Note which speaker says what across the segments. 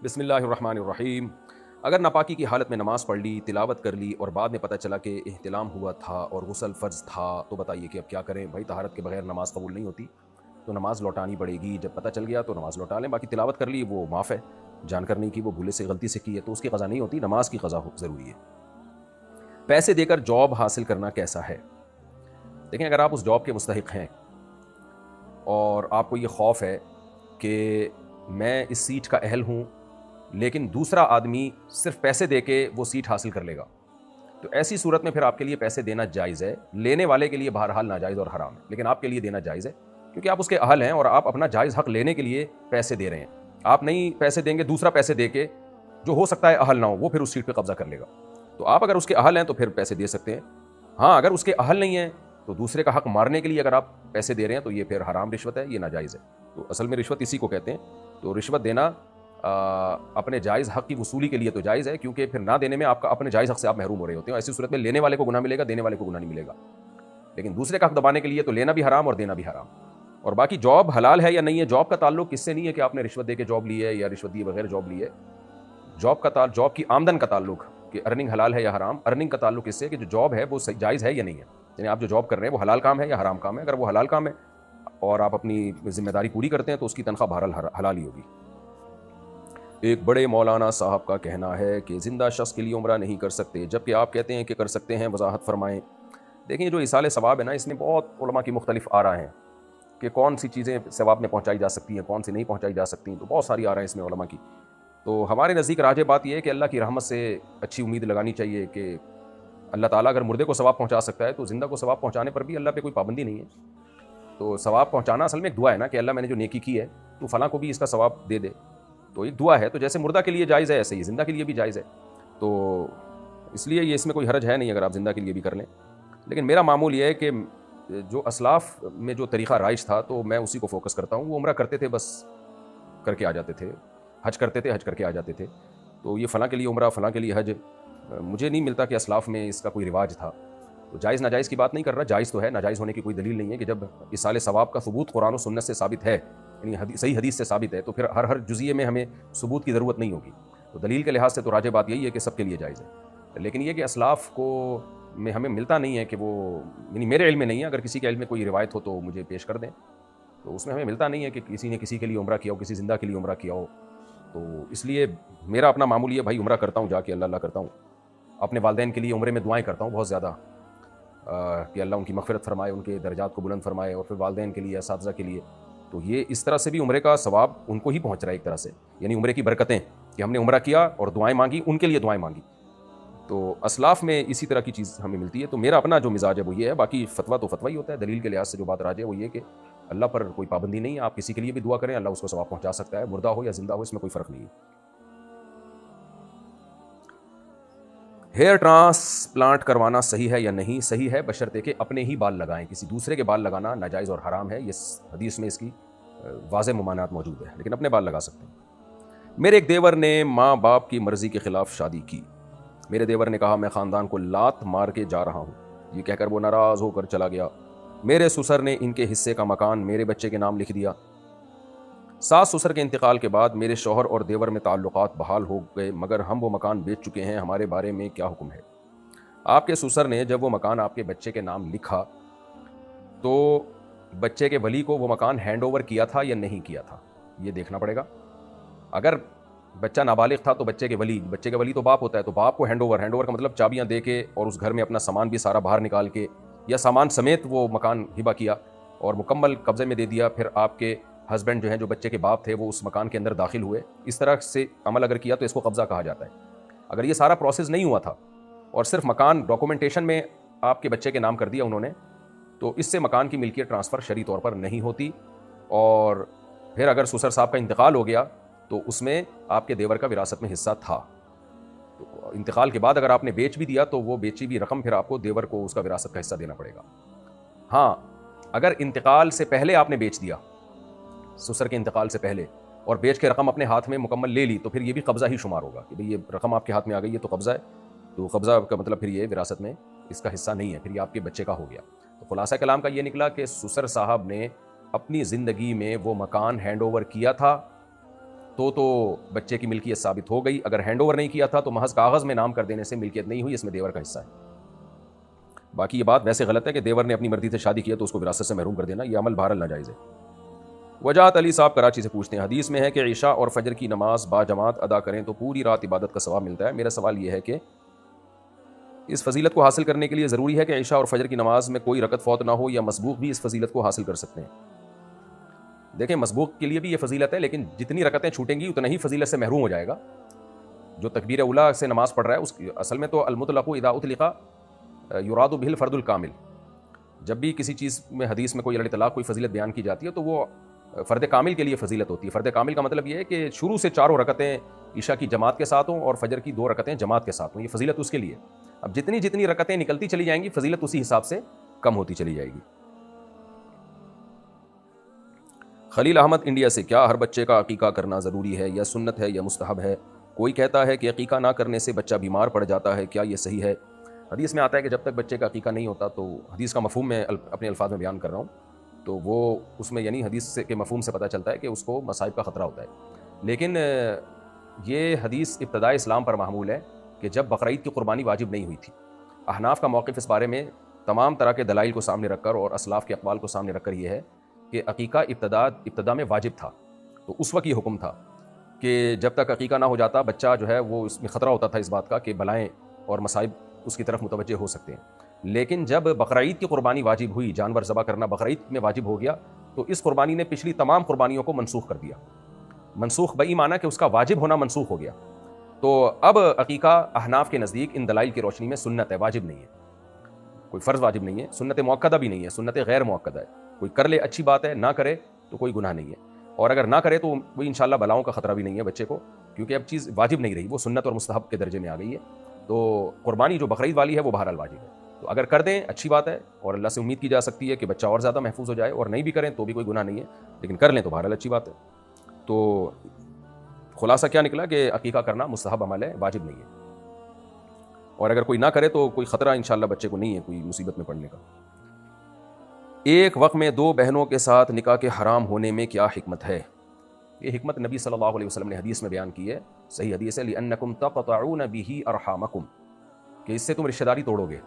Speaker 1: بسم اللہ الرحمن الرحیم۔ اگر ناپاکی کی حالت میں نماز پڑھ لی، تلاوت کر لی اور بعد میں پتہ چلا کہ احتلام ہوا تھا اور غسل فرض تھا، تو بتائیے کہ اب کیا کریں؟ بھائی طہارت کے بغیر نماز قبول نہیں ہوتی، تو نماز لوٹانی پڑے گی۔ جب پتہ چل گیا تو نماز لوٹا لیں، باقی تلاوت کر لی وہ معاف ہے، جان کر نہیں کی، وہ بھولے سے غلطی سے کی ہے تو اس کی قضا نہیں ہوتی، نماز کی قضا ضروری ہے۔ پیسے دے کر جاب حاصل کرنا کیسا ہے؟ دیکھیں، اگر آپ اس جاب کے مستحق ہیں اور آپ کو یہ خوف ہے کہ میں اس سیٹ کا اہل ہوں لیکن دوسرا آدمی صرف پیسے دے کے وہ سیٹ حاصل کر لے گا، تو ایسی صورت میں پھر آپ کے لیے پیسے دینا جائز ہے۔ لینے والے کے لیے بہرحال ناجائز اور حرام ہے، لیکن آپ کے لیے دینا جائز ہے کیونکہ آپ اس کے اہل ہیں اور آپ اپنا جائز حق لینے کے لیے پیسے دے رہے ہیں۔ آپ نہیں پیسے دیں گے، دوسرا پیسے دے کے جو ہو سکتا ہے اہل نہ ہو وہ پھر اس سیٹ پہ قبضہ کر لے گا، تو آپ اگر اس کے اہل ہیں تو پھر پیسے دے سکتے ہیں۔ ہاں، اگر اس کے اہل نہیں ہیں تو دوسرے کا حق مارنے کے لیے اگر آپ پیسے دے رہے ہیں تو یہ پھر حرام رشوت ہے، یہ ناجائز ہے۔ تو اصل میں رشوت اسی کو کہتے ہیں، تو رشوت دینا اپنے جائز حق کی وصولی کے لیے تو جائز ہے، کیونکہ پھر نہ دینے میں آپ کا اپنے جائز حق سے آپ محروم ہو رہے ہوتے ہیں۔ ایسی صورت میں لینے والے کو گناہ ملے گا، دینے والے کو گناہ نہیں ملے گا، لیکن دوسرے کا حق دبانے کے لیے تو لینا بھی حرام اور دینا بھی حرام۔ اور باقی جاب حلال ہے یا نہیں ہے، جاب کا تعلق اس سے نہیں ہے کہ آپ نے رشوت دے کے جاب لی ہے یا رشوت دیے بغیر جاب لی ہے۔ جاب کی آمدن کا تعلق کہ ارننگ حلال ہے یا حرام، ارننگ کا تعلق اس سے کہ جو جاب ہے وہ جائز ہے یا نہیں ہے، یعنی آپ جو جاب کر رہے ہیں وہ حلال کام ہے یا حرام کام ہے۔ اگر وہ حلال کام ہے اور آپ اپنی ذمہ داری پوری کرتے ہیں تو اس کی تنخواہ بہرحال حلال ہی ہوگی۔ ایک بڑے مولانا صاحب کا کہنا ہے کہ زندہ شخص کے لیے عمرہ نہیں کر سکتے، جبکہ آپ کہتے ہیں کہ کر سکتے ہیں، وضاحت فرمائیں۔ دیکھیں، جو ایصال ثواب ہے نا، اس میں بہت علماء کی مختلف آراء ہیں کہ کون سی چیزیں ثواب میں پہنچائی جا سکتی ہیں، کون سی نہیں پہنچائی جا سکتی، تو بہت ساری آراء ہیں اس میں علماء کی۔ تو ہمارے نزدیک راجح بات یہ ہے کہ اللہ کی رحمت سے اچھی امید لگانی چاہیے کہ اللہ تعالیٰ اگر مردے کو ثواب پہنچا سکتا ہے تو زندہ کو ثواب پہنچانے پر بھی اللہ پہ کوئی پابندی نہیں ہے۔ تو ثواب پہنچانا اصل میں ایک دعا ہے نا کہ اللہ میں نے جو نیکی کی ہے تو فلاں کو بھی اس کا ثواب دے دے، تو ایک دعا ہے۔ تو جیسے مردہ کے لیے جائز ہے ایسے ہی زندہ کے لیے بھی جائز ہے، تو اس لیے یہ اس میں کوئی حرج ہے نہیں اگر آپ زندہ کے لیے بھی کر لیں۔ لیکن میرا معمول یہ ہے کہ جو اسلاف میں جو طریقہ رائج تھا تو میں اسی کو فوکس کرتا ہوں۔ وہ عمرہ کرتے تھے، بس کر کے آ جاتے تھے، حج کرتے تھے، حج کر کے آ جاتے تھے۔ تو یہ فلاں کے لیے عمرہ، فلاں کے لیے حج، مجھے نہیں ملتا کہ اسلاف میں اس کا کوئی رواج تھا۔ تو جائز ناجائز کی بات نہیں کر رہا، جائز تو ہے، ناجائز ہونے کی کوئی دلیل نہیں ہے کہ جب ایصال ثواب کا ثبوت قرآن و سنت سے ثابت ہے، یعنی صحیح حدیث سے ثابت ہے، تو پھر ہر جزئیے میں ہمیں ثبوت کی ضرورت نہیں ہوگی۔ تو دلیل کے لحاظ سے تو راجح بات یہی ہے کہ سب کے لیے جائز ہے، لیکن یہ کہ اسلاف کو میں ہمیں ملتا نہیں ہے کہ وہ، یعنی میرے علم میں نہیں ہے، اگر کسی کے علم میں کوئی روایت ہو تو مجھے پیش کر دیں۔ تو اس میں ہمیں ملتا نہیں ہے کہ کسی نے کسی کے لیے عمرہ کیا ہو، کسی زندہ کے لیے عمرہ کیا ہو۔ تو اس لیے میرا اپنا معمول یہ، بھائی عمرہ کرتا ہوں جا کے، اللہ کرتا ہوں، اپنے والدین کے لیے عمرے میں دعائیں کرتا ہوں بہت زیادہ کہ اللہ ان کی مغفرت فرمائے، ان کے درجات کو بلند فرمائے، اور پھر والدین کے لیے، اساتذہ کے لیے۔ تو یہ اس طرح سے بھی عمرے کا ثواب ان کو ہی پہنچ رہا ہے ایک طرح سے، یعنی عمرے کی برکتیں کہ ہم نے عمرہ کیا اور دعائیں مانگی، ان کے لیے دعائیں مانگی۔ تو اسلاف میں اسی طرح کی چیز ہمیں ملتی ہے۔ تو میرا اپنا جو مزاج ہے وہ یہ ہے، باقی فتویٰ تو فتویٰ ہی ہوتا ہے۔ دلیل کے لحاظ سے جو بات راجح ہے وہ یہ کہ اللہ پر کوئی پابندی نہیں ہے، آپ کسی کے لیے بھی دعا کریں، اللہ اس کو ثواب پہنچا سکتا ہے، مردہ ہو یا زندہ ہو، اس میں کوئی فرق نہیں ہے۔ ہیئر ٹرانسپلانٹ کروانا صحیح ہے یا نہیں؟ صحیح ہے، بشرطے کہ اپنے ہی بال لگائیں، کسی دوسرے کے بال لگانا ناجائز اور حرام ہے، یہ حدیث میں اس کی واضح ممانعات موجود ہے، لیکن اپنے بال لگا سکتے ہیں۔ میرے ایک دیور نے ماں باپ کی مرضی کے خلاف شادی کی۔ میرے دیور نے کہا میں خاندان کو لات مار کے جا رہا ہوں، یہ کہہ کر وہ ناراض ہو کر چلا گیا۔ میرے سسر نے ان کے حصے کا مکان میرے بچے کے نام لکھ دیا۔ ساس سسر کے انتقال کے بعد میرے شوہر اور دیور میں تعلقات بحال ہو گئے، مگر ہم وہ مکان بیچ چکے ہیں، ہمارے بارے میں کیا حکم ہے؟ آپ کے سسر نے جب وہ مکان آپ کے بچے کے نام لکھا تو بچے کے ولی کو وہ مکان ہینڈ اوور کیا تھا یا نہیں کیا تھا، یہ دیکھنا پڑے گا۔ اگر بچہ نابالغ تھا تو بچے کے ولی تو باپ ہوتا ہے، تو باپ کو ہینڈ اوور کا مطلب چابیاں دے کے اور اس گھر میں اپنا سامان بھی سارا باہر نکال کے یا سامان سمیت وہ مکان ہبہ کیا اور مکمل قبضے میں دے دیا، پھر آپ کے ہسبینڈ جو ہیں، جو بچے کے باپ تھے، وہ اس مکان کے اندر داخل ہوئے۔ اس طرح سے عمل اگر کیا تو اس کو قبضہ کہا جاتا ہے۔ اگر یہ سارا پروسیس نہیں ہوا تھا اور صرف مکان ڈاکومنٹیشن میں آپ کے بچے کے نام کر دیا انہوں نے، تو اس سے مکان کی ملکیت ٹرانسفر شرعی طور پر نہیں ہوتی۔ اور پھر اگر سسر صاحب کا انتقال ہو گیا تو اس میں آپ کے دیور کا وراثت میں حصہ تھا، تو انتقال کے بعد اگر آپ نے بیچ بھی دیا تو وہ بیچی بھی رقم پھر آپ کو دیور کو اس کا وراثت کا حصہ دینا پڑے گا۔ ہاں، اگر انتقال سے پہلے آپ نے بیچ دیا، سسر کے انتقال سے پہلے، اور بیچ کے رقم اپنے ہاتھ میں مکمل لے لی، تو پھر یہ بھی قبضہ ہی شمار ہوگا کہ بھئی یہ رقم آپ کے ہاتھ میں آ گئی ہے تو قبضہ ہے۔ تو قبضہ کا مطلب پھر یہ وراثت میں اس کا حصہ نہیں ہے، پھر یہ آپ کے بچے کا ہو گیا۔ تو خلاصہ کلام کا یہ نکلا کہ سسر صاحب نے اپنی زندگی میں وہ مکان ہینڈ اوور کیا تھا تو بچے کی ملکیت ثابت ہو گئی. اگر ہینڈ اوور نہیں کیا تھا تو محض کاغذ میں نام کر دینے سے ملکیت نہیں ہوئی, اس میں دیور کا حصہ ہے. باقی یہ بات ویسے غلط ہے کہ دیور نے اپنی مرضی سے شادی کیا تو اس کو وراثت سے محروم کر دینا, یہ عمل بہرحال ناجائز ہے. وجاہت علی صاحب کراچی سے پوچھتے ہیں, حدیث میں ہے کہ عشاء اور فجر کی نماز با جماعت ادا کریں تو پوری رات عبادت کا ثواب ملتا ہے. میرا سوال یہ ہے کہ اس فضیلت کو حاصل کرنے کے لیے ضروری ہے کہ عشاء اور فجر کی نماز میں کوئی رکعت فوت نہ ہو, یا مسبوق بھی اس فضیلت کو حاصل کر سکتے ہیں؟ دیکھیں, مسبوق کے لیے بھی یہ فضیلت ہے, لیکن جتنی رکعتیں چھوٹیں گی اتنا ہی فضیلت سے محروم ہو جائے گا. جو تکبیر اولیٰ سے نماز پڑھ رہا ہے اس کی اصل میں تو المطلق اذا اطلق یراد به الفرد الکامل. جب بھی کسی چیز میں حدیث میں کوئی اطلاق کوئی فضیلت بیان کی جاتی ہے تو وہ فرد کامل کے لیے فضیلت ہوتی ہے. فرد کامل کا مطلب یہ ہے کہ شروع سے 4 رکعتیں عشاء کی جماعت کے ساتھ ہوں اور فجر کی 2 رکعتیں جماعت کے ساتھ ہوں, یہ فضیلت اس کے لیے. اب جتنی رکعتیں نکلتی چلی جائیں گی فضیلت اسی حساب سے کم ہوتی چلی جائے گی. خلیل احمد انڈیا سے, کیا ہر بچے کا عقیقہ کرنا ضروری ہے یا سنت ہے یا مستحب ہے؟ کوئی کہتا ہے کہ عقیقہ نہ کرنے سے بچہ بیمار پڑ جاتا ہے, کیا یہ صحیح ہے؟ حدیث میں آتا ہے کہ جب تک بچے کا عقیقہ نہیں ہوتا, تو حدیث کا مفہوم میں اپنے الفاظ میں بیان کر رہا ہوں, تو وہ اس میں یعنی حدیث کے مفہوم سے پتہ چلتا ہے کہ اس کو مصائب کا خطرہ ہوتا ہے. لیکن یہ حدیث ابتداء اسلام پر محمول ہے کہ جب بقرعید کی قربانی واجب نہیں ہوئی تھی. احناف کا موقف اس بارے میں تمام طرح کے دلائل کو سامنے رکھ کر اور اسلاف کے اقوال کو سامنے رکھ کر یہ ہے کہ عقیقہ ابتدا میں واجب تھا, تو اس وقت یہ حکم تھا کہ جب تک عقیقہ نہ ہو جاتا بچہ جو ہے وہ اس میں خطرہ ہوتا تھا اس بات کا کہ بلائیں اور مصائب اس کی طرف متوجہ ہو سکتے ہیں. لیکن جب بقرعید کی قربانی واجب ہوئی, جانور ذبح کرنا بقرعید میں واجب ہو گیا, تو اس قربانی نے پچھلی تمام قربانیوں کو منسوخ کر دیا. منسوخ بئی معنی کہ اس کا واجب ہونا منسوخ ہو گیا. تو اب عقیقہ احناف کے نزدیک ان دلائل کی روشنی میں سنت ہے, واجب نہیں ہے, کوئی فرض واجب نہیں ہے, سنت موقدہ بھی نہیں ہے, سنت غیر موقدہ ہے. کوئی کر لے اچھی بات ہے, نہ کرے تو کوئی گناہ نہیں ہے, اور اگر نہ کرے تو وہ انشاءاللہ بلاؤں کا خطرہ بھی نہیں ہے بچے کو, کیونکہ اب چیز واجب نہیں رہی, وہ سنت اور مستحب کے درجے میں آ گئی ہے. تو قربانی جو بقرعید والی ہے وہ بہرحال واجب ہے. تو اگر کر دیں اچھی بات ہے, اور اللہ سے امید کی جا سکتی ہے کہ بچہ اور زیادہ محفوظ ہو جائے, اور نہیں بھی کریں تو بھی کوئی گناہ نہیں ہے, لیکن کر لیں تو بہرحال اچھی بات ہے. تو خلاصہ کیا نکلا کہ عقیقہ کرنا مستحب عمل ہے, واجب نہیں ہے, اور اگر کوئی نہ کرے تو کوئی خطرہ انشاءاللہ بچے کو نہیں ہے کوئی مصیبت میں پڑنے کا. ایک وقت میں 2 بہنوں کے ساتھ نکاح کے حرام ہونے میں کیا حکمت ہے؟ یہ حکمت نبی صلی اللہ علیہ وسلم نے حدیث میں بیان کی ہے, صحیح حدیث ہے, لِأَنَّكُمْ تَقْطَعُونَ بِهِ أَرْحَامَكُمْ, کہ اس سے تم رشتہ داری توڑو گے.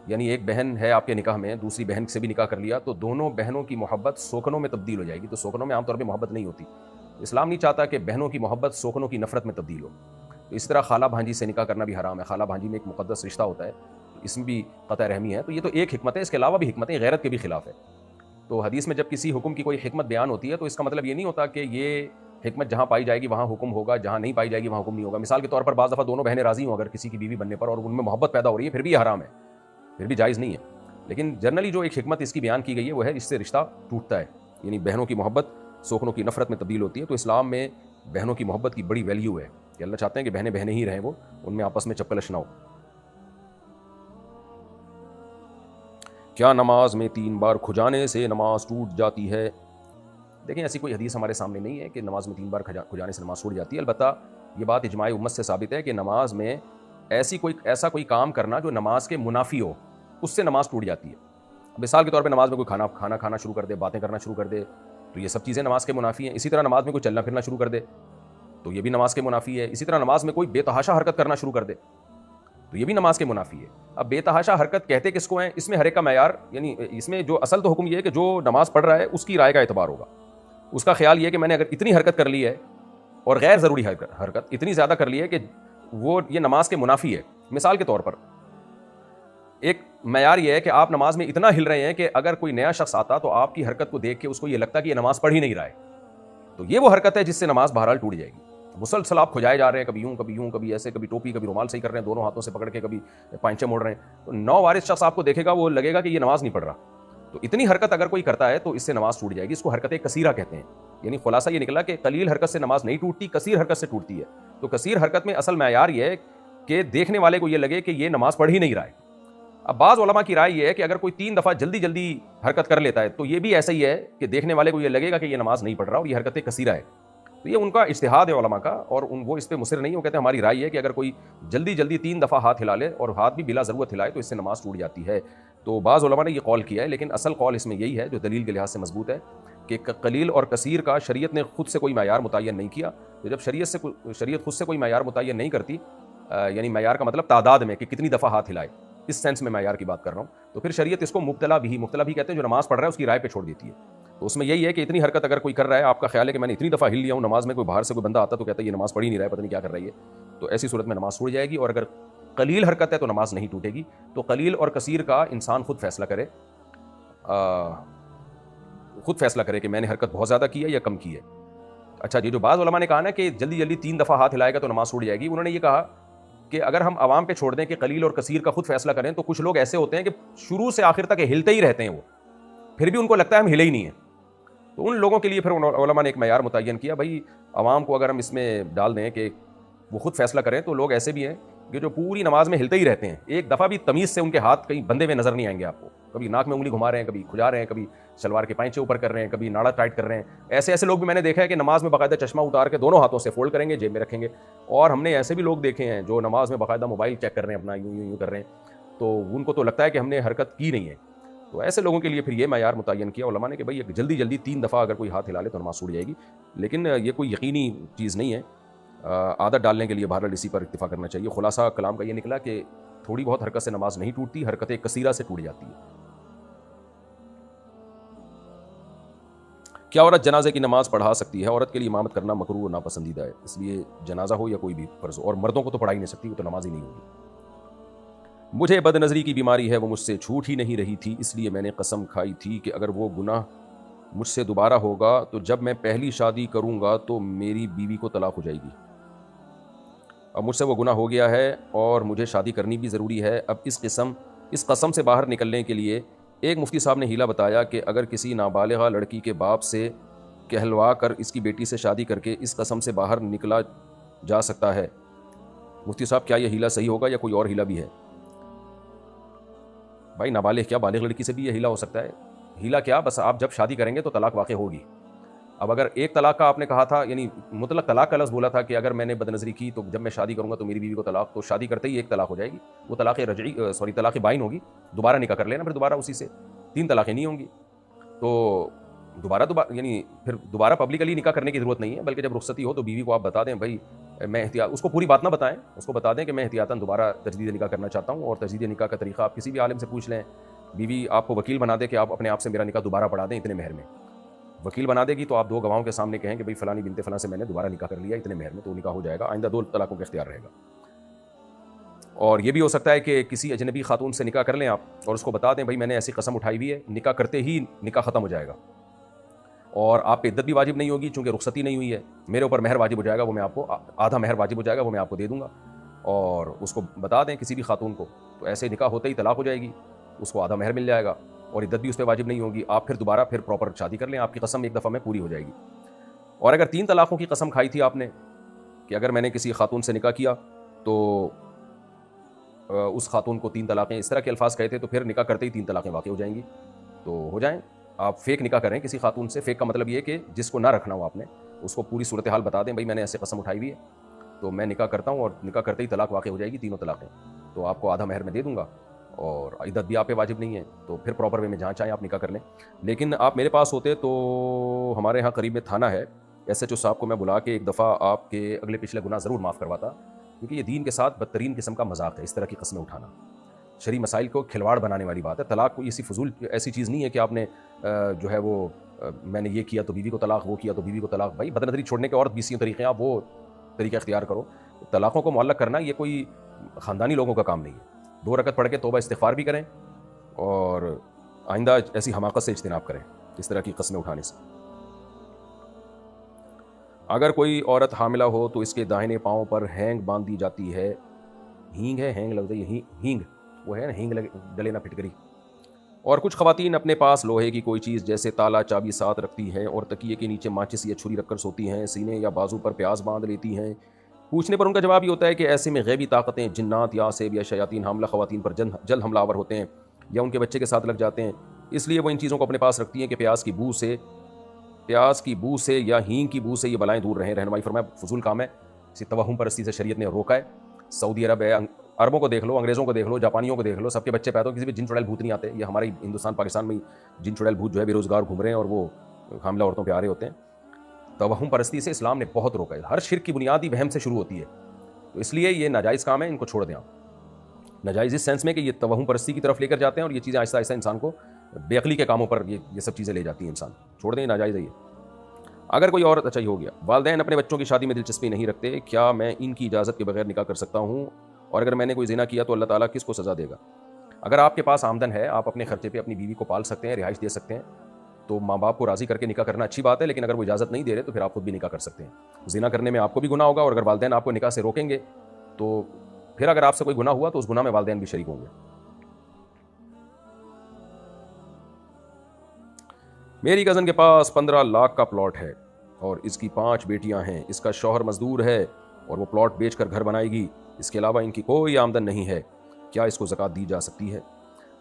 Speaker 1: یعنی ایک بہن ہے آپ کے نکاح میں, دوسری بہن سے بھی نکاح کر لیا, تو دونوں بہنوں کی محبت سوکنوں میں تبدیل ہو جائے گی. تو سوکنوں میں عام طور پہ محبت نہیں ہوتی, اسلام نہیں چاہتا کہ بہنوں کی محبت سوکنوں کی نفرت میں تبدیل ہو. تو اس طرح خالہ بھانجی سے نکاح کرنا بھی حرام ہے, خالہ بھانجی میں ایک مقدس رشتہ ہوتا ہے, اس میں بھی قطع رحمی ہے. تو یہ تو ایک حکمت ہے, اس کے علاوہ بھی حکمتیں غیرت کے بھی خلاف ہے. تو حدیث میں جب کسی حکم کی کوئی حکمت بیان ہوتی ہے تو اس کا مطلب یہ نہیں ہوتا کہ یہ حکمت جہاں پائی جائے گی وہاں حکم ہوگا, جہاں نہیں پائی جائے گی وہاں حکم نہیں ہوگا. مثال کے طور پر بعض دفعہ دونوں بہنیں راضی ہوں اگر کسی کی بیوی بننے پر, اور ان میں محبت پیدا ہو رہی ہے, پھر بھی یہ حرام ہے, پھر بھی جائز نہیں ہے. لیکن جنرلی جو ایک حکمت اس کی بیان کی گئی ہے وہ ہے اس سے رشتہ ٹوٹتا ہے, یعنی بہنوں کی محبت سوکنوں کی نفرت میں تبدیل ہوتی ہے. تو اسلام میں بہنوں کی محبت کی بڑی ویلیو ہے کہ اللہ چاہتے ہیں کہ بہنیں بہنیں ہی رہیں, وہ ان میں آپس میں چپکلش نہ ہو. کیا نماز میں 3 بار کھجانے سے نماز ٹوٹ جاتی ہے؟ دیکھیں, ایسی کوئی حدیث ہمارے سامنے نہیں ہے کہ نماز میں 3 بار کھجانے سے نماز ٹوٹ جاتی ہے. البتہ یہ بات اجماع امت سے ثابت ہے کہ نماز میں ایسا کوئی کام کرنا جو نماز کے منافی ہو, اس سے نماز ٹوٹ جاتی ہے. مثال کے طور پہ نماز میں کوئی کھانا شروع کر دے, باتیں کرنا شروع کر دے, تو یہ سب چیزیں نماز کے منافی ہیں. اسی طرح نماز میں کوئی چلنا پھرنا شروع کر دے تو یہ بھی نماز کے منافی ہے. اسی طرح نماز میں کوئی بے تحاشا حرکت کرنا شروع کر دے تو یہ بھی نماز کے منافی ہے. اب بے تحاشا حرکت کہتے کس کو ہیں, اس میں ہر ایک کا معیار, یعنی اس میں جو اصل تو حکم یہ ہے کہ جو نماز پڑھ رہا ہے اس کی رائے کا اعتبار ہوگا. اس کا خیال یہ ہے کہ میں نے اگر اتنی حرکت کر لی ہے, اور غیر ضروری حرکت اتنی زیادہ کر لی ہے کہ وہ یہ نماز کے منافی ہے. مثال کے طور پر ایک معیار یہ ہے کہ آپ نماز میں اتنا ہل رہے ہیں کہ اگر کوئی نیا شخص آتا تو آپ کی حرکت کو دیکھ کے اس کو یہ لگتا کہ یہ نماز پڑھ ہی نہیں رہا ہے, تو یہ وہ حرکت ہے جس سے نماز بہرحال ٹوٹ جائے گی. مسلسل آپ کھجائے جا رہے ہیں, کبھی یوں کبھی ایسے, کبھی ٹوپی کبھی رومال صحیح کر رہے ہیں, دونوں ہاتھوں سے پکڑ کے کبھی پائنچے موڑ رہے ہیں, تو نو وارث شخص آپ کو دیکھے گا, وہ لگے گا کہ یہ نماز نہیں پڑھ رہا. تو اتنی حرکت اگر کوئی کرتا ہے تو اس سے نماز ٹوٹ جائے گی. اس کو حرکت کثیرہ کہتے ہیں. یعنی خلاصہ یہ نکلا کہ قلیل حرکت سے نماز نہیں ٹوٹتی, کثیر حرکت سے ٹوٹتی ہے. تو کثیر حرکت میں اصل معیار یہ ہے کہ دیکھنے والے کو یہ لگے کہ یہ نماز پڑھ ہی نہیں رہا ہے. اب بعض علماء کی رائے یہ ہے کہ اگر کوئی 3 دفعہ جلدی حرکت کر لیتا ہے تو یہ بھی ایسا ہی ہے کہ دیکھنے والے کو یہ لگے گا کہ یہ نماز نہیں پڑھ رہا اور یہ حرکت کثیرہ ہے. تو یہ ان کا اجتہاد ہے علماء کا, اور وہ اس پہ مصر نہیں. وہ کہتے ہیں ہماری رائے ہے کہ اگر کوئی جلدی 3 دفعہ ہاتھ ہلا لے اور ہاتھ بھی بلا ضرورت ہلائے تو اس سے نماز ٹوٹ جاتی ہے. تو بعض علماء نے یہ قول کیا ہے, لیکن اصل قول اس میں یہی ہے جو دلیل کے لحاظ سے مضبوط ہے کہ قلیل اور کثیر کا شریعت نے خود سے کوئی معیار متعین نہیں کیا. تو جب شریعت خود سے کوئی معیار متعین نہیں کرتی، یعنی معیار کا مطلب تعداد میں کہ کتنی دفعہ ہاتھ ہلائے، اس سینس میں معیار کی بات کر رہا ہوں، تو پھر شریعت اس کو مبتلا بھی کہتے ہیں جو نماز پڑھ رہا ہے اس کی رائے پہ چھوڑ دیتی ہے. تو اس میں یہی ہے کہ اتنی حرکت اگر کوئی کر رہا ہے، آپ کا خیال ہے کہ میں نے اتنی دفعہ ہل لیا ہوں نماز میں، کوئی باہر سے کوئی بندہ آتا تو کہتا ہے یہ نماز پڑھ ہی نہیں رہا ہے، پتہ نہیں کیا کر رہی ہے، تو ایسی صورت میں نماز چھوٹ جائے گی. اور اگر قلیل حرکت ہے تو نماز نہیں ٹوٹے گی. تو قلیل اور کثیر کا انسان خود فیصلہ کرے کہ میں نے حرکت بہت زیادہ کی ہے یا کم کی ہے. اچھا جی، جو بعض علماء نے کہا نا کہ جلدی جلدی 3 دفعہ ہاتھ ہلائے گا تو نماز چھوٹ جائے گی، انہوں نے یہ کہا کہ اگر ہم عوام پہ چھوڑ دیں کہ قلیل اور کثیر کا خود فیصلہ کریں، تو کچھ لوگ ایسے ہوتے ہیں کہ شروع سے آخر تک ہلتے ہی رہتے ہیں، وہ پھر بھی ان کو لگتا ہے ہم ہلے ہی نہیں ہیں. تو ان لوگوں کے لیے پھر علماء نے ایک معیار متعین کیا، بھائی عوام کو اگر ہم اس میں ڈال دیں کہ وہ خود فیصلہ کریں، تو لوگ ایسے بھی ہیں کہ جو پوری نماز میں ہلتے ہی رہتے ہیں، ایک دفعہ بھی تمیز سے ان کے ہاتھ کہیں بندے ہوئے نظر نہیں آئیں گے آپ کو. کبھی ناک میں انگلی گھما رہے ہیں، کبھی کھجا رہے ہیں، کبھی شلوار کے پائنچے اوپر کر رہے ہیں، کبھی ناڑا ٹائٹ کر رہے ہیں. ایسے لوگ بھی میں نے دیکھا ہے کہ نماز میں باقاعدہ چشمہ اتار کے دونوں ہاتھوں سے فولڈ کریں گے، جیب میں رکھیں گے. اور ہم نے ایسے بھی لوگ دیکھے ہیں جو نماز میں باقاعدہ موبائل چیک کر رہے ہیں، اپنا یوں کر رہے ہیں، تو ان کو تو لگتا ہے کہ ہم نے حرکت کی نہیں ہے. تو ایسے لوگوں کے لیے پھر یہ معیار متعین کیا علماء نے کہ بھائی جلدی 3 دفعہ اگر کوئی ہاتھ ہلا لے تو نماز چھوٹ جائے گی. لیکن یہ کوئی یقینی چیز نہیں ہے، عادت ڈالنے کے لیے بہرحال اسی پر اکتفا کرنا چاہیے. خلاصہ کلام کا یہ نکلا کہ تھوڑی بہت حرکت سے نماز نہیں ٹوٹتی، حرکت کثیرہ سے ٹوٹ جاتی ہے. کیا عورت جنازے کی نماز پڑھا سکتی ہے؟ عورت کے لیے امامت کرنا مکروہ و ناپسندیدہ ہے، اس لیے جنازہ ہو یا کوئی بھی فرض ہو. اور مردوں کو تو پڑھا ہی نہیں سکتی، وہ تو نماز ہی نہیں ہوگی. مجھے بد نظری کی بیماری ہے، وہ مجھ سے چھوٹ ہی نہیں رہی تھی، اس لیے میں نے قسم کھائی تھی کہ اگر وہ گناہ مجھ سے دوبارہ ہوگا تو جب میں پہلی شادی کروں گا تو میری بیوی کو طلاق ہو جائے گی. اب مجھ سے وہ گناہ ہو گیا ہے اور مجھے شادی کرنی بھی ضروری ہے. اب اس قسم سے باہر نکلنے کے لیے ایک مفتی صاحب نے ہیلا بتایا کہ اگر کسی نابالغہ لڑکی کے باپ سے کہلوا کر اس کی بیٹی سے شادی کر کے اس قسم سے باہر نکلا جا سکتا ہے. مفتی صاحب کیا یہ ہیلا صحیح ہوگا یا کوئی اور ہیلا بھی ہے؟ بھائی نابالغ کیا، بالغ لڑکی سے بھی یہ ہیلا ہو سکتا ہے. ہیلا کیا، بس آپ جب شادی کریں گے تو طلاق واقع ہوگی. اب اگر ایک طلاق کا آپ نے کہا تھا، یعنی مطلق طلاق کا لفظ بولا تھا کہ اگر میں نے بدنظری کی تو جب میں شادی کروں گا تو میری بیوی کو طلاق، تو شادی کرتے ہی ایک طلاق ہو جائے گی، وہ طلاق بائن ہوگی. دوبارہ نکاح کر لینا پھر دوبارہ اسی سے، 3 طلاقیں نہیں ہوں گی. تو یعنی پھر دوبارہ پبلکلی نکاح کرنے کی ضرورت نہیں ہے، بلکہ جب رخصتی ہو تو بیوی کو آپ بتا دیں بھائی میں اس کو پوری بات نہ بتائیں، اس کو بتا دیں کہ میں احتیاطاً دوبارہ تجدید نکاح کرنا چاہتا ہوں. اور تجدید نکاح کا طریقہ آپ کسی بھی عالم سے پوچھ لیں. بیوی آپ کو وکیل بنا دے کہ آپ اپنے آپ سے میرا نکاح دوبارہ پڑھا دیں اتنے مہر میں. وکیل بنا دے گی تو آپ 2 گواہوں کے سامنے کہیں کہ بھائی فلانی بنت فلاں سے میں نے دوبارہ نکاح کر لیا اتنے مہر میں، تو نکاح ہو جائے گا. آئندہ 2 طلاقوں کا اختیار رہے گا. اور یہ بھی ہو سکتا ہے کہ کسی اجنبی خاتون سے نکاح کر لیں آپ اور اس کو بتا دیں بھائی میں نے ایسی قسم اٹھائی ہوئی ہے، نکاح کرتے ہی نکاح ختم ہو جائے گا اور آپ پہ عدت بھی واجب نہیں ہوگی چونکہ رخصتی نہیں ہوئی ہے. میرے اوپر مہر واجب ہو جائے گا، وہ میں آپ کو آدھا مہر واجب ہو جائے گا، وہ میں آپ کو دے دوں گا. اور اس کو بتا دیں کسی بھی خاتون کو، تو ایسے نکاح ہوتے ہی طلاق ہو جائے گی، اس کو آدھا مہر مل جائے گا اور عدت بھی اس پہ واجب نہیں ہوگی. آپ پھر دوبارہ پراپر شادی کر لیں، آپ کی قسم ایک دفعہ میں پوری ہو جائے گی. اور اگر 3 طلاقوں کی قسم کھائی تھی آپ نے کہ اگر میں نے کسی خاتون سے نکاح کیا تو اس خاتون کو 3 طلاقیں، اس طرح کے الفاظ کہے تھے، تو پھر نکاح کرتے ہی 3 طلاقیں واقع ہو جائیں گی. تو ہو جائیں. آپ فیک نکاح کریں کسی خاتون سے. فیک کا مطلب یہ ہے کہ جس کو نہ رکھنا ہو آپ نے، اس کو پوری صورتحال بتا دیں بھائی میں نے ایسے قسم اٹھائی ہوئی ہے تو میں نکاح کرتا ہوں اور نکاح کرتے ہی طلاق واقع ہو جائے گی، 3 طلاقیں، تو آپ کو آدھا مہر میں دے دوں گا اور عدت بھی آپ پہ واجب نہیں ہے. تو پھر پراپر وے میں جہاں چاہیں آپ نکاح کر لیں. لیکن آپ میرے پاس ہوتے تو ہمارے یہاں قریب میں تھانہ ہے، ایس ایچ او صاحب کو میں بلا کے ایک دفعہ آپ کے اگلے پچھلے گناہ ضرور معاف کرواتا، کیونکہ یہ دین کے ساتھ بدترین قسم کا مذاق ہے اس طرح کی قسمیں اٹھانا. شرعی مسائل کو کھلواڑ بنانے والی بات ہے. طلاق کوئی ایسی فضول ایسی چیز نہیں ہے کہ آپ نے جو ہے وہ میں نے یہ کیا تو بیوی کو طلاق، وہ کیا تو بیوی کو طلاق. بھائی بد نظری چھوڑنے کے اور 20 طریقے ہیں، آپ وہ طریقہ اختیار کرو. طلاقوں کو معلق کرنا یہ کوئی خاندانی لوگوں کا کام نہیں ہے. 2 رکعت پڑھ کے توبہ استغفار بھی کریں اور آئندہ ایسی حماقت سے اجتناب کریں اس طرح کی قسمیں اٹھانے سے. اگر کوئی عورت حاملہ ہو تو اس کے داہنے پاؤں پر ہینگ باندھ دی جاتی ہے. ہینگ ہے، ہینگ لفظ ہے، ہینگ وہ ہے نا، ہینگ گلے نہ پھٹکری. اور کچھ خواتین اپنے پاس لوہے کی کوئی چیز جیسے تالا چابی ساتھ رکھتی ہیں اور تکیے کے نیچے ماچس یا چھری رکھ کر سوتی ہیں. سینے یا بازو پر پیاز باندھ لیتی ہیں. پوچھنے پر ان کا جواب یہ ہوتا ہے کہ ایسے میں غیبی طاقتیں، جنات یا سیب یا شیاطین حاملہ خواتین پر جلد حملہ آور ہوتے ہیں یا ان کے بچے کے ساتھ لگ جاتے ہیں، اس لیے وہ ان چیزوں کو اپنے پاس رکھتی ہیں کہ پیاز کی بو سے یا ہینگ کی بو سے یہ بلائیں دور رہیں. رہنمائی فرمایا فضول کام ہے، اسی توہم پرستی سے شریعت نے روکا ہے. سعودی عرب ہے، عربوں کو دیکھ لو، انگریزوں کو دیکھ لو، جاپانیوں کو دیکھ لو، سب کے بچے پیدا ہو کسی بھی جن چڑیل بھوت نہیں آتے. یہ ہمارے ہندوستان پاکستان میں جن چڑیل بھوت جو ہے بے روزگار گھوم رہے ہیں اور وہ حاملہ عورتوں پہ آ رہے ہوتے ہیں. توہم پرستی سے اسلام نے بہت روکا ہے. ہر شرک کی بنیادی وہم سے شروع ہوتی ہے, تو اس لیے یہ ناجائز کام ہے, ان کو چھوڑ دیں آپ. ناجائز اس سینس میں کہ یہ توہم پرستی کی طرف لے کر جاتے ہیں اور یہ چیزیں آہستہ آہستہ انسان کو بے عقلی کے کاموں پر یہ سب چیزیں لے جاتی ہیں. انسان چھوڑ دیں, ناجائز ہے یہ. اگر کوئی عورت, اچھا یہ ہو گیا, والدین اپنے بچوں کی شادی میں دلچسپی نہیں رکھتے, کیا میں ان کی اجازت کے بغیر نکاح کر سکتا ہوں؟ اور اگر میں نے کوئی زنا کیا تو اللہ تعالیٰ کس کو سزا دے گا؟ اگر آپ کے پاس آمدن ہے, آپ اپنے خرچے پہ اپنی بیوی کو پال سکتے ہیں, رہائش دے سکتے ہیں, تو ماں باپ کو راضی کر کے نکاح کرنا اچھی بات ہے. لیکن اگر وہ اجازت نہیں دے رہے تو پھر آپ خود بھی نکاح کر سکتے ہیں. زنا کرنے میں آپ کو بھی گناہ ہوگا, اور اگر والدین آپ کو نکاح سے روکیں گے تو پھر اگر آپ سے کوئی گناہ ہوا تو اس گناہ میں والدین بھی شریک ہوں گے. میری کزن کے پاس 15 لاکھ کا پلاٹ ہے اور اس کی 5 بیٹیاں ہیں. اس کا شوہر مزدور ہے اور وہ پلاٹ بیچ کر گھر بنائے گی. اس کے علاوہ ان کی کوئی آمدن نہیں ہے. کیا اس کو زکوٰۃ دی جا سکتی ہے؟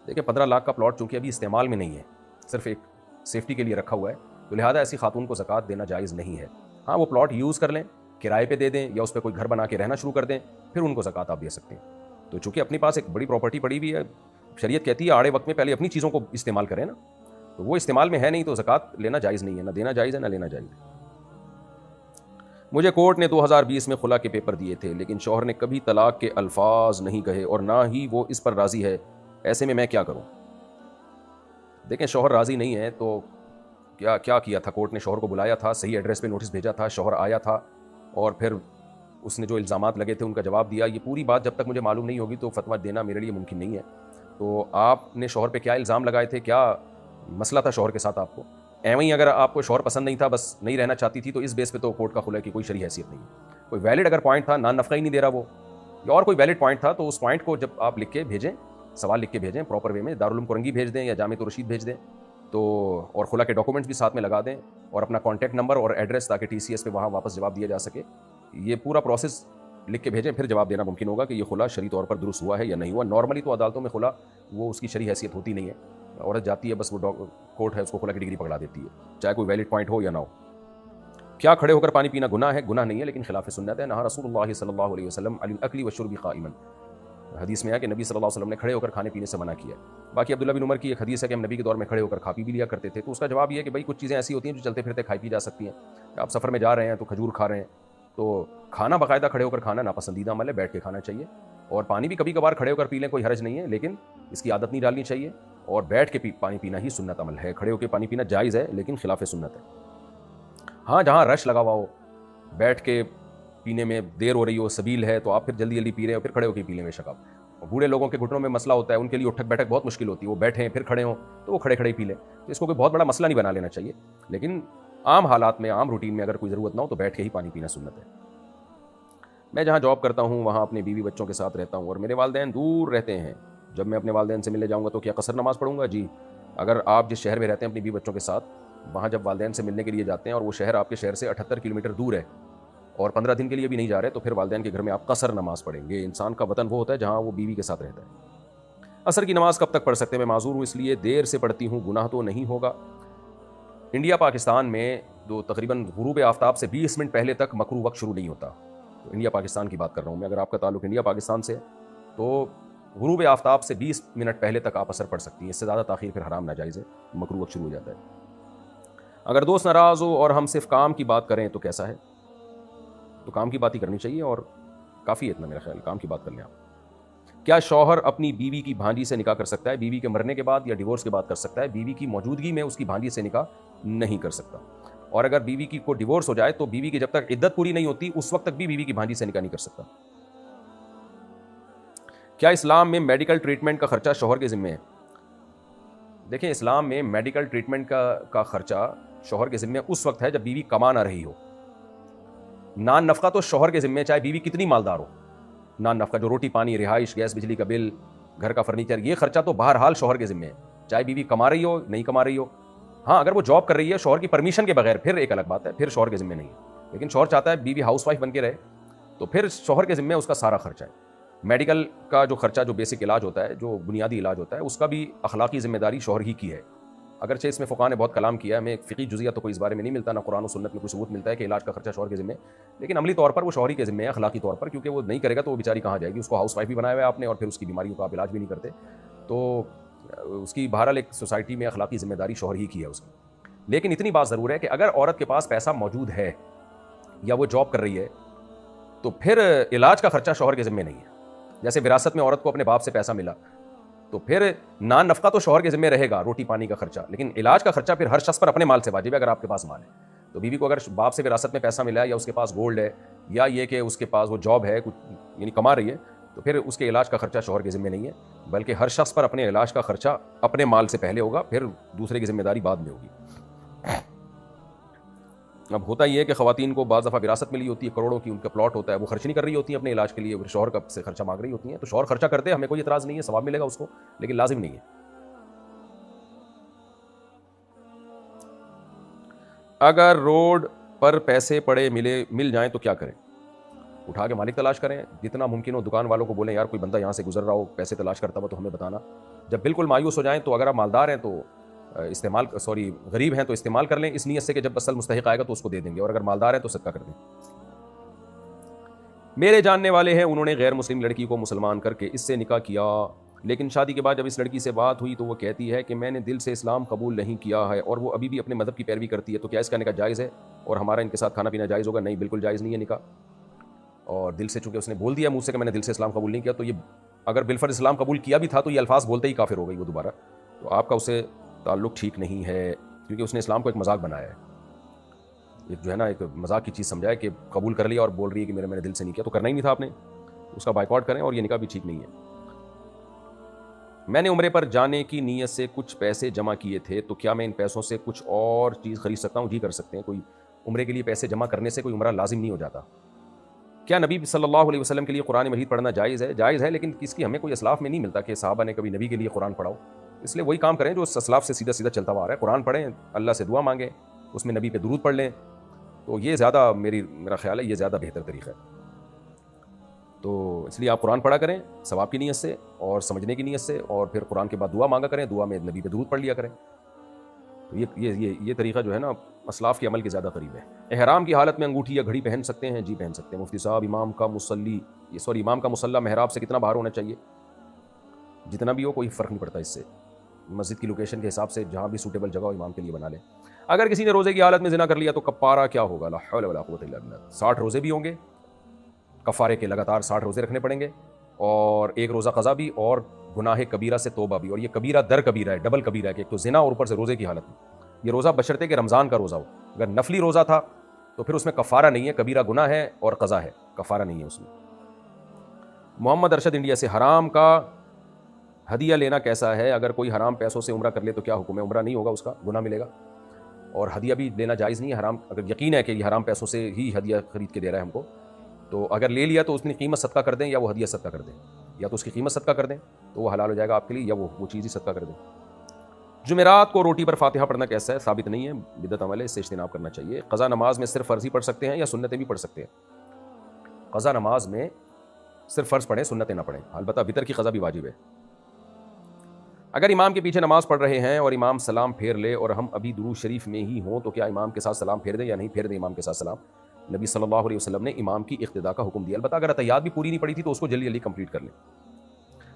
Speaker 1: دیکھیں 15 لاکھ کا پلاٹ چونکہ ابھی استعمال میں نہیں ہے, صرف ایک سیفٹی کے لیے رکھا ہوا ہے, تو لہٰذا ایسی خاتون کو زکوٰۃ دینا جائز نہیں ہے. ہاں, وہ پلاٹ یوز کر لیں, کرائے پہ دے دیں, یا اس پہ کوئی گھر بنا کے رہنا شروع کر دیں, پھر ان کو زکوٰۃ آپ دے سکتے ہیں. تو چونکہ اپنے پاس ایک بڑی پراپرٹی پڑی ہوئی ہے, شریعت کہتی ہے آڑے وقت میں پہلے اپنی چیزوں کو استعمال کریں نا, تو وہ استعمال میں ہے نہیں تو زکوٰۃ لینا جائز نہیں ہے, نہ دینا جائز ہے نہ لینا جائز ہے. مجھے کورٹ نے 2020 میں خلا کے پیپر دیے تھے, لیکن شوہر نے کبھی طلاق کے الفاظ نہیں کہے اور نہ ہی وہ اس پر راضی ہے. ایسے میں کیا کروں؟ دیکھیں شوہر راضی نہیں ہے تو کیا کیا تھا کورٹ نے؟ شوہر کو بلایا تھا, صحیح ایڈریس پہ نوٹس بھیجا تھا, شوہر آیا تھا اور پھر اس نے جو الزامات لگے تھے ان کا جواب دیا. یہ پوری بات جب تک مجھے معلوم نہیں ہوگی تو فتویٰ دینا میرے لیے ممکن نہیں ہے. تو آپ نے شوہر پہ کیا الزام لگائے تھے, کیا مسئلہ تھا شوہر کے ساتھ آپ کو؟ ایویں ہی اگر آپ کو شوہر پسند نہیں تھا, بس نہیں رہنا چاہتی تھی, تو اس بیس پہ تو کورٹ کا خلا کی کوئی شرعی حیثیت نہیں ہے. کوئی ویلڈ اگر پوائنٹ تھا, نان نفقہ ہی نہیں دے رہا وہ, یا اور کوئی ویلڈ پوائنٹ تھا, تو اس پوائنٹ کو جب آپ لکھ کے بھیجیں, سوال لکھ کے بھیجیں پراپر وے میں, دارالعلوم کرنگی بھیج دیں یا جامعۃ الرشید بھیج دیں, تو اور خلا کے ڈاکومنٹس بھی ساتھ میں لگا دیں, اور اپنا کانٹیکٹ نمبر اور ایڈریس, تاکہ ٹی سی ایس پہ وہاں واپس جواب دیا جا سکے. یہ پورا پروسیس لکھ کے بھیجیں, پھر جواب دینا ممکن ہوگا کہ یہ خلا شرعی طور پر درست ہوا ہے یا نہیں ہوا. نارملی تو عدالتوں میں خلا وہ اس کی شرعی حیثیت ہوتی نہیں ہے, عورت جاتی ہے بس, وہ کورٹ ہے اس کو خلا کی ڈگری پکڑا دیتی ہے, چاہے کوئی ویلڈ پوائنٹ ہو یا نہ ہو. کیا کھڑے ہو کر پانی پینا گناہ ہے؟ گناہ نہیں ہے, لیکن خلاف سنت ہے. نہا رسول اللہ صلی اللہ علیہ وسلم عن الاکل والشرب قائما, حدیث میں ہے کہ نبی صلی اللہ علیہ وسلم نے کھڑے ہو کر کھانے پینے سے منع کیا. باقی عبداللہ بن عمر کی ایک حدیث ہے کہ ہم نبی کے دور میں کھڑے ہو کر کھا پی بھی لیا کرتے تھے. تو اس کا جواب یہ ہے کہ بھائی کچھ چیزیں ایسی ہوتی ہیں جو چلتے پھرتے کھائی پی جا سکتی ہیں. آپ سفر میں جا رہے ہیں تو کھجور کھا رہے ہیں, تو کھانا باقاعدہ کھڑے ہو کر کھانا ناپسندیدہ عمل ہے, بیٹھ کے کھانا چاہیے. اور پانی بھی کبھی کبھار کھڑے ہو کر پی لیں, کوئی حرج نہیں ہے, لیکن اس کی عادت نہیں ڈالنی چاہیے. اور بیٹھ کے پانی پینا ہی سنت عمل ہے. کھڑے ہو کے پانی پینا جائز ہے لیکن خلاف سنت ہے. ہاں, جہاں رش لگا ہوا ہو, بیٹھ کے پینے میں دیر ہو رہی ہو, سبیل ہے, تو آپ پھر جلدی جلدی پی رہے ہو, پھر کھڑے ہو کے پی لیں بے شک آپ. بوڑھے لوگوں کے گھٹنوں میں مسئلہ ہوتا ہے, ان کے لیے اٹھک بیٹھک بہت مشکل ہوتی ہے, وہ بیٹھیں پھر کھڑے ہوں, تو وہ کھڑے کھڑے ہی پی لیں. تو اس کو کوئی بہت بڑا مسئلہ نہیں بنا لینا چاہیے, لیکن عام حالات میں, عام روٹین میں اگر کوئی ضرورت نہ ہو تو بیٹھ کے ہی پانی پینا سنت ہے. میں جہاں جاب کرتا ہوں وہاں اپنے بیوی بچوں کے ساتھ رہتا ہوں اور میرے والدین دور رہتے ہیں. جب میں اپنے والدین سے ملنے جاؤں گا تو کیا قصر نماز پڑھوں گا؟ جی. اگر آپ جس شہر میں رہتے ہیں اپنی بیوی بچوں کے ساتھ, وہاں جب والدین سے ملنے کے لیے جاتے ہیں اور وہ شہر آپ کے شہر سے 78 کلومیٹر دور ہے اور 15 دن کے لیے بھی نہیں جا رہے, تو پھر والدین کے گھر میں آپ قصر نماز پڑھیں گے. انسان کا وطن وہ ہوتا ہے جہاں وہ بیوی کے ساتھ رہتا ہے. عصر کی نماز کب تک پڑھ سکتے ہیں؟ میں معذور ہوں اس لیے دیر سے پڑھتی ہوں, گناہ تو نہیں ہوگا؟ انڈیا پاکستان میں جو تقریباً غروب آفتاب سے 20 منٹ پہلے تک مکروہ وقت شروع نہیں ہوتا. تو انڈیا پاکستان کی بات کر رہا ہوں میں, اگر آپ کا تعلق انڈیا پاکستان سے, تو غروب آفتاب سے 20 منٹ پہلے تک آپ عصر پڑھ سکتی ہیں. اس سے زیادہ تاخیر پھر حرام ناجائز ہے, مکروہ وقت شروع ہو جاتا ہے. اگر دوست ناراض ہو اور ہم صرف کام کی بات کریں تو کیسا ہے؟ تو کام کی بات ہی کرنی چاہیے اور کافی ہے, اتنا میرا خیال, کام کی بات کر لیں آپ. کیا شوہر اپنی بیوی کی بھانجی سے نکاح کر سکتا ہے؟ بیوی کے مرنے کے بعد یا ڈیورس کے بعد کر سکتا ہے, بیوی کی موجودگی میں اس کی بھانجی سے نکاح نہیں کر سکتا. اور اگر بیوی کی کو ڈیورس ہو جائے تو بیوی کی جب تک عدت پوری نہیں ہوتی اس وقت تک بھی بیوی کی بھانجی سے نکاح نہیں کر سکتا. کیا اسلام میں میڈیکل ٹریٹمنٹ کا خرچہ شوہر کے ذمہ ہے؟ دیکھیں اسلام میں میڈیکل ٹریٹمنٹ کا خرچہ شوہر کے ذمہ اس وقت ہے جب بیوی کما نہ رہی ہو. نان نفقہ تو شوہر کے ذمہ ہے, چاہے بیوی کتنی مالدار ہو. نان نفقہ جو روٹی پانی, رہائش, گیس بجلی کا بل, گھر کا فرنیچر, یہ خرچہ تو بہرحال شوہر کے ذمہ ہے, چاہے بیوی کما رہی ہو نہیں کما رہی ہو. ہاں, اگر وہ جاب کر رہی ہے شوہر کی پرمیشن کے بغیر پھر ایک الگ بات ہے, پھر شوہر کے ذمہ نہیں ہے. لیکن شوہر چاہتا ہے بیوی ہاؤس وائف بن کے رہے, تو پھر شوہر کے ذمہ اس کا سارا خرچہ ہے. میڈیکل کا جو خرچہ, جو بیسک علاج ہوتا ہے, جو بنیادی علاج ہوتا ہے, اس کا بھی اخلاقی ذمہ داری شوہر ہی کی ہے. اگرچہ اس میں فقہاء نے بہت کلام کیا ہے, ہمیں فقہی جزیہ تو کوئی اس بارے میں نہیں ملتا, نہ قرآن و سنت میں کوئی ثبوت ملتا ہے کہ علاج کا خرچہ شوہر کے ذمہ ہے, لیکن عملی طور پر وہ شوہر ہی کے ذمہ ہے, اخلاقی طور پر, کیونکہ وہ نہیں کرے گا تو وہ بیچاری کہاں جائے گی. اس کو ہاؤس وائف بھی بنایا ہوا ہے آپ نے, اور پھر اس کی بیماریوں کا آپ علاج بھی نہیں کرتے, تو اس کی بہرحال ایک سوسائٹی میں اخلاقی ذمہ داری شوہر ہی کی ہے اس کی. لیکن اتنی بات ضرور ہے کہ اگر عورت کے پاس پیسہ موجود ہے یا وہ جاب کر رہی ہے تو پھر علاج کا خرچہ شوہر کے ذمہ نہیں ہے. جیسے وراثت میں عورت کو اپنے باپ سے پیسہ ملا تو پھر نان نفقہ تو شوہر کے ذمہ رہے گا, روٹی پانی کا خرچہ, لیکن علاج کا خرچہ پھر ہر شخص پر اپنے مال سے واجب ہے. اگر آپ کے پاس مال ہے تو بیوی کو اگر باپ سے وراثت میں پیسہ ملا ہے یا اس کے پاس گولڈ ہے یا یہ کہ اس کے پاس وہ جاب ہے کچھ یعنی کما رہی ہے تو پھر اس کے علاج کا خرچہ شوہر کے ذمہ نہیں ہے, بلکہ ہر شخص پر اپنے علاج کا خرچہ اپنے مال سے پہلے ہوگا, پھر دوسرے کی ذمہ داری بعد میں ہوگی. اب ہوتا یہ ہے کہ خواتین کو بعض دفعہ وراثت ملی ہوتی ہے کروڑوں کی, ان کا پلاٹ ہوتا ہے, وہ خرچ نہیں کر رہی ہوتی ہیں اپنے علاج کے لیے, شوہر کا سے خرچہ مانگ رہی ہوتی ہیں. تو شوہر خرچہ کرتے ہیں, ہمیں کوئی اعتراض نہیں ہے, ثواب ملے گا اس کو, لیکن لازم نہیں ہے. اگر روڈ پر پیسے پڑے مل جائیں تو کیا کریں؟ اٹھا کے مالک تلاش کریں. جتنا ممکن ہو دکان والوں کو بولیں یار کوئی بندہ یہاں سے گزر رہا ہو پیسے تلاش کرتا ہوا تو ہمیں بتانا. جب بالکل مایوس ہو جائیں تو اگر آپ مالدار ہیں تو غریب ہیں تو استعمال کر لیں, اس نیت سے کہ جب اصل مستحق آئے گا تو اس کو دے دیں گے, اور اگر مالدار ہیں تو صدقہ کر دیں. میرے جاننے والے ہیں, انہوں نے غیر مسلم لڑکی کو مسلمان کر کے اس سے نکاح کیا, لیکن شادی کے بعد جب اس لڑکی سے بات ہوئی تو وہ کہتی ہے کہ میں نے دل سے اسلام قبول نہیں کیا ہے اور وہ ابھی بھی اپنے مذہب کی پیروی کرتی ہے, تو کیا اس کا نکاح جائز ہے اور ہمارا ان کے ساتھ کھانا پینا جائز ہوگا؟ نہیں, بالکل جائز نہیں ہے نکاح. اور دل سے چونکہ اس نے بول دیا منہ سے کہ میں نے دل سے اسلام قبول نہیں کیا, تو یہ اگر بالفرض اسلام قبول کیا بھی تھا تو یہ الفاظ بولتے ہی کافر ہو گئی وہ دوبارہ. تو آپ کا اس سے تعلق ٹھیک نہیں ہے, کیونکہ اس نے اسلام کو ایک مذاق بنایا ہے, ایک جو ہے نا ایک مذاق کی چیز سمجھا ہے کہ قبول کر لیا اور بول رہی ہے کہ میں نے دل سے نہیں کیا. تو کرنا ہی نہیں تھا آپ نے, اس کا بائیکاٹ کریں, اور یہ نکاح بھی ٹھیک نہیں ہے. میں نے عمرے پر جانے کی نیت سے کچھ پیسے جمع کیے تھے, تو کیا میں ان پیسوں سے کچھ اور چیز خرید سکتا ہوں؟ جی کر سکتے ہیں. کوئی عمرے کے لیے پیسے جمع کرنے سے کوئی عمرہ لازم نہیں ہو جاتا. کیا نبی صلی اللہ علیہ وسلم کے لیے قرآن مجید پڑھنا جائز ہے؟ جائز ہے, لیکن اس کی ہمیں کوئی اسلاف میں نہیں ملتا کہ صحابہ نے کبھی نبی کے لیے قرآن پڑھاؤ. اس لیے وہی کام کریں جو اسلاف سے سیدھا چلتا ہوا آ رہا ہے. قرآن پڑھیں, اللہ سے دعا مانگیں, اس میں نبی پہ درود پڑھ لیں, تو یہ زیادہ میرا خیال ہے یہ زیادہ بہتر طریقہ ہے. تو اس لیے آپ قرآن پڑھا کریں ثواب کی نیت سے اور سمجھنے کی نیت سے, اور پھر قرآن کے بعد دعا مانگا کریں, دعا میں نبی پہ درود پڑھ لیا کریں. تو یہ طریقہ جو ہے نا اسلاف کے عمل کے زیادہ قریب ہے. احرام کی حالت میں انگوٹھی یا گھڑی پہن سکتے ہیں؟ جی پہن سکتے ہیں. مفتی صاحب, امام کا مصلی محراب سے کتنا باہر ہونا چاہیے؟ جتنا بھی ہو, کوئی فرق نہیں پڑتا اس سے. مسجد کی لوکیشن کے حساب سے جہاں بھی سوٹیبل جگہ ہو امام کے لیے بنا لیں. اگر کسی نے روزے کی حالت میں زنا کر لیا تو کفارہ کیا ہوگا؟ لا حول ولا قوت الا باللہ. 60 روزے بھی ہوں گے کفارے کے, لگاتار 60 روزے رکھنے پڑیں گے, اور ایک روزہ قضا بھی, اور گناہ کبیرہ سے توبہ بھی. اور یہ کبیرہ در کبیرہ ہے, ڈبل کبیرہ ہے, کہ ایک تو زنا اور اوپر سے روزے کی حالت میں. یہ روزہ بشرطے کہ رمضان کا روزہ ہو. اگر نفلی روزہ تھا تو پھر اس میں کفارہ نہیں ہے, کبیرہ گناہ ہے اور قضا ہے, کفارہ نہیں ہے اس میں. محمد ارشد انڈیا سے, حرام کا ہدیہ لینا کیسا ہے؟ اگر کوئی حرام پیسوں سے عمرہ کر لے تو کیا حکم ہے؟ عمرہ نہیں ہوگا, اس کا گناہ ملے گا. اور ہدیہ بھی لینا جائز نہیں ہے حرام, اگر یقین ہے کہ یہ حرام پیسوں سے ہی ہدیہ خرید کے دے رہا ہے ہم کو, تو اگر لے لیا تو اس کی قیمت صدقہ کر دیں, یا وہ ہدیہ صدقہ کر دیں, یا تو اس کی قیمت صدقہ کر دیں تو وہ حلال ہو جائے گا آپ کے لیے, یا وہ چیز ہی صدقہ کر دیں. جمعرات کو روٹی پر فاتحہ پڑھنا کیسا ہے؟ ثابت نہیں ہے, بدعت عمل ہے, اس سے اجتناب کرنا چاہیے. قضا نماز میں صرف فرض ہی پڑھ سکتے ہیں یا سنتیں بھی پڑھ سکتے ہیں؟ قضا نماز میں صرف فرض پڑھیں, سنتیں نہ پڑھیں. البتہ وتر کی قضا بھی واجب ہے. اگر امام کے پیچھے نماز پڑھ رہے ہیں اور امام سلام پھیر لے اور ہم ابھی درود شریف میں ہی ہوں تو کیا امام کے ساتھ سلام پھیر دیں یا نہیں پھیر دیں امام کے ساتھ سلام؟ نبی صلی اللہ علیہ وسلم نے امام کی اقتداء کا حکم دیا. البتہ اگر اتحیات بھی پوری نہیں پڑی تھی تو اس کو جلدی جلدی کمپلیٹ کر لیں.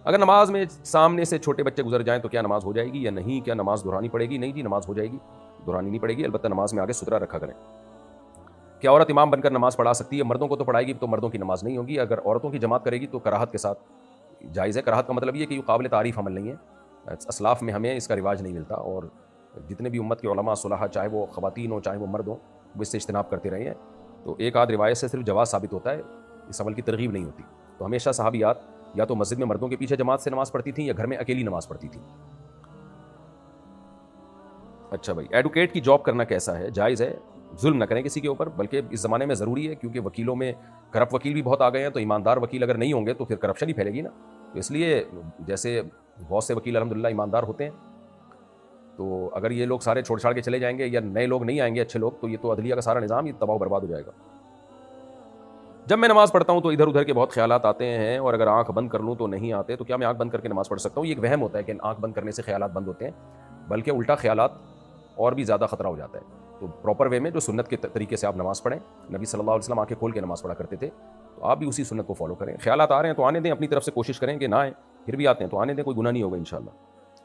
Speaker 1: اگر نماز میں سامنے سے چھوٹے بچے گزر جائیں تو کیا نماز ہو جائے گی یا نہیں؟ کیا نماز دہرانی پڑے گی؟ نہیں جی, نماز ہو جائے گی, دہرانی نہیں پڑے گی. البتہ نماز میں آگے سترا رکھا کریں. کیا عورت امام بن کر نماز پڑھا سکتی ہے؟ مردوں کو تو پڑھائے گی تو مردوں کی نماز نہیں ہوگی. اگر عورتوں کی جماعت کرے گی تو کراہت کے ساتھ جائز ہے. کراہت کا مطلب یہ کہ یہ قابل تعریف عمل نہیں ہے. اسلاف میں ہمیں اس کا رواج نہیں ملتا, اور جتنے بھی امت کے علماء صلحاء, چاہے وہ خواتین ہوں چاہے وہ مرد ہوں, وہ اس سے اجتناب کرتے رہے ہیں. تو ایک آدھ روایت سے صرف جواز ثابت ہوتا ہے, اس عمل کی ترغیب نہیں ہوتی. تو ہمیشہ صحابیات یا تو مسجد میں مردوں کے پیچھے جماعت سے نماز پڑھتی تھیں یا گھر میں اکیلی نماز پڑھتی تھیں. اچھا بھائی, ایڈوکیٹ کی جاب کرنا کیسا ہے؟ جائز ہے, ظلم نہ کریں کسی کے اوپر, بلکہ اس زمانے میں ضروری ہے, کیونکہ وکیلوں میں کرپٹ وکیل بھی بہت آ گئے ہیں. تو ایماندار وکیل اگر نہیں ہوں گے تو پھر کرپشن ہی پھیلے گی نا. تو اس لیے جیسے بہت سے وکیل الحمدللہ ایماندار ہوتے ہیں, تو اگر یہ لوگ سارے چھوڑ چھاڑ کے چلے جائیں گے یا نئے لوگ نہیں آئیں گے اچھے لوگ, تو یہ تو عدلیہ کا سارا نظام یہ تباہ و برباد ہو جائے گا. جب میں نماز پڑھتا ہوں تو ادھر ادھر کے بہت خیالات آتے ہیں, اور اگر آنکھ بند کر لوں تو نہیں آتے, تو کیا میں آنکھ بند کر کے نماز پڑھ سکتا ہوں؟ یہ ایک وہم ہوتا ہے کہ آنکھ بند کرنے سے خیالات بند ہوتے ہیں, بلکہ الٹا خیالات اور بھی زیادہ خطرہ ہو جاتا ہے. تو پراپر وے میں جو سنت کے طریقے سے آپ نماز پڑھیں, نبی صلی اللہ علیہ وسلم آنکھیں کھول کے نماز پڑھا کرتے تھے, تو آپ بھی اسی سنت کو فالو کریں. خیالات آ رہے ہیں تو آنے دیں, اپنی طرف سے کوشش کریں کہ نہ آئیں, پھر بھی آتے ہیں تو آنے دیں, کوئی گناہ نہیں ہوگا انشاءاللہ.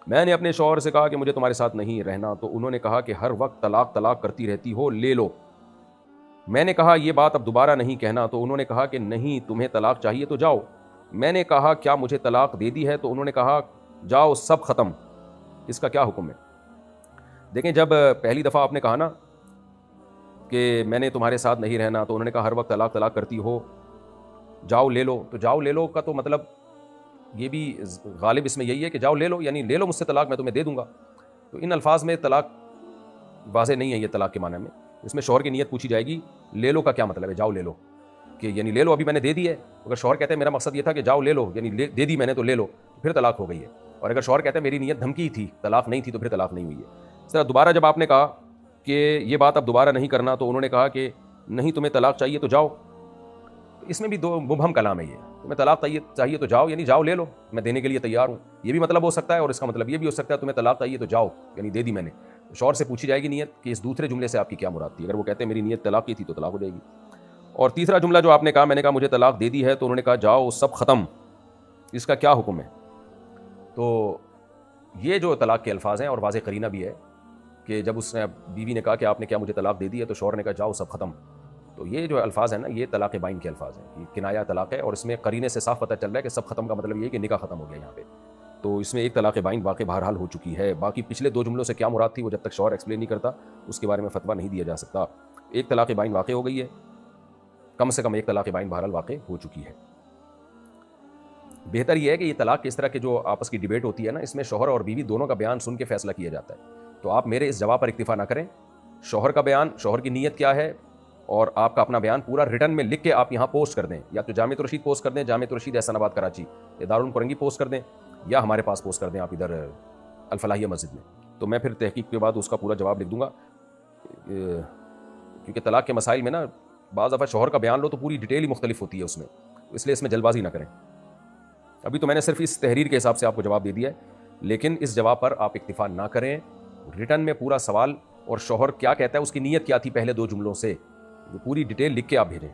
Speaker 1: میں نے اپنے شوہر سے کہا کہ مجھے تمہارے ساتھ نہیں رہنا، تو انہوں نے کہا کہ ہر وقت طلاق طلاق کرتی رہتی ہو، لے لو۔ میں نے کہا یہ بات اب دوبارہ نہیں کہنا، تو انہوں نے کہا کہ نہیں، تمہیں طلاق چاہیے تو جاؤ۔ میں نے کہا کیا مجھے طلاق دے دی ہے؟ تو انہوں نے کہا جاؤ سب ختم، اس کا کیا حکم ہے؟ دیکھیں، جب پہلی دفعہ آپ نے کہا نا کہ میں نے تمہارے ساتھ نہیں رہنا، تو انہوں نے کہا ہر وقت طلاق طلاق کرتی ہو، جاؤ لے لو، تو جاؤ لے لو کا تو مطلب یہ بھی غالب اس میں یہی ہے کہ جاؤ لے لو، یعنی لے لو مجھ سے طلاق، میں تمہیں دے دوں گا۔ تو ان الفاظ میں طلاق واضح نہیں ہے یہ طلاق کے معنی میں۔ اس میں شوہر کی نیت پوچھی جائے گی، لے لو کا کیا مطلب ہے؟ جاؤ لے لو، کہ یعنی لے لو ابھی میں نے دے دی ہے۔ اگر شوہر کہتے ہیں میرا مقصد یہ تھا کہ جاؤ لے لو، یعنی دے دی میں نے تو لے لو، پھر طلاق ہو گئی ہے۔ اور اگر شوہر کہتے ہیں میری نیت دھمکی تھی، طلاق نہیں تھی، تو پھر طلاق نہیں ہوئی ہے۔ اس طرح دوبارہ جب آپ نے کہا کہ یہ بات اب دوبارہ نہیں کرنا، تو انہوں نے کہا کہ نہیں، تمہیں طلاق چاہیے تو جاؤ۔ اس میں بھی دو مبہم کلام ہے یہ، تمہیں طلاق چاہیے تو جاؤ، یعنی جاؤ لے لو، میں دینے کے لیے تیار ہوں، یہ بھی مطلب ہو سکتا ہے، اور اس کا مطلب یہ بھی ہو سکتا ہے تمہیں طلاق چاہیے تو جاؤ، یعنی دے دی میں نے۔ شوہر سے پوچھی جائے گی نیت کہ اس دوسرے جملے سے آپ کی کیا مراد تھی۔ اگر وہ کہتے ہیں میری نیت طلاق کی تھی تو طلاق ہو جائے گی۔ اور تیسرا جملہ جو آپ نے کہا، میں نے کہا مجھے طلاق دے دی ہے، تو انہوں نے کہا جاؤ سب ختم، اس کا کیا حکم ہے؟ تو یہ جو طلاق کے الفاظ ہیں، اور واضح قرینہ بھی ہے کہ جب اس نے بیوی نے کہا کہ آپ نے کیا مجھے طلاق دے دی ہے، تو شوہر نے کہا جاؤ سب ختم۔ تو یہ جو الفاظ ہیں نا، یہ طلاق بائن کے الفاظ ہیں، یہ کنایہ طلاق ہے، اور اس میں قرینے سے صاف پتہ چل رہا ہے کہ سب ختم کا مطلب یہ ہے کہ نکاح ختم ہو گیا یہاں پہ۔ تو اس میں ایک طلاق بائن واقع بہرحال ہو چکی ہے۔ باقی پچھلے دو جملوں سے کیا مراد تھی، وہ جب تک شوہر ایکسپلین نہیں کرتا اس کے بارے میں فتویٰ نہیں دیا جا سکتا۔ ایک طلاق بائن واقع ہو گئی ہے، کم سے کم ایک طلاق بائن بہرحال واقع ہو چکی ہے۔ بہتر یہ ہے کہ یہ طلاق کے اس طرح کے جو آپس کی ڈیبیٹ ہوتی ہے نا، اس میں شوہر اور بیوی دونوں کا بیان سن کے فیصلہ کیا جاتا ہے۔ تو آپ میرے اس جواب پر اکتفا نہ کریں، شوہر کا بیان، شوہر کی نیت کیا ہے، اور آپ کا اپنا بیان پورا ریٹن میں لکھ کے آپ یہاں پوسٹ کر دیں، یا تو جامعۃ الرشید پوسٹ کر دیں، جامعۃ الرشید احسان آباد کراچی، یا دارالقرنگی پوسٹ کر دیں، یا ہمارے پاس پوسٹ کر دیں آپ ادھر الفلاحیہ مسجد میں۔ تو میں پھر تحقیق کے بعد اس کا پورا جواب لکھ دوں گا، کیونکہ طلاق کے مسائل میں نا بعض دفعہ شوہر کا بیان لو تو پوری ڈیٹیل ہی مختلف ہوتی ہے اس میں، اس لیے اس میں جلد بازی نہ کریں۔ ابھی تو میں نے صرف اس تحریر کے حساب سے آپ کو جواب دے دیا ہے، لیکن اس جواب پر آپ اکتفا نہ کریں، ریٹن میں پورا سوال اور شوہر کیا کہتا ہے، اس کی نیت کیا تھی پہلے دو جملوں سے، وہ پوری ڈیٹیل لکھ کے آپ بھیجیں۔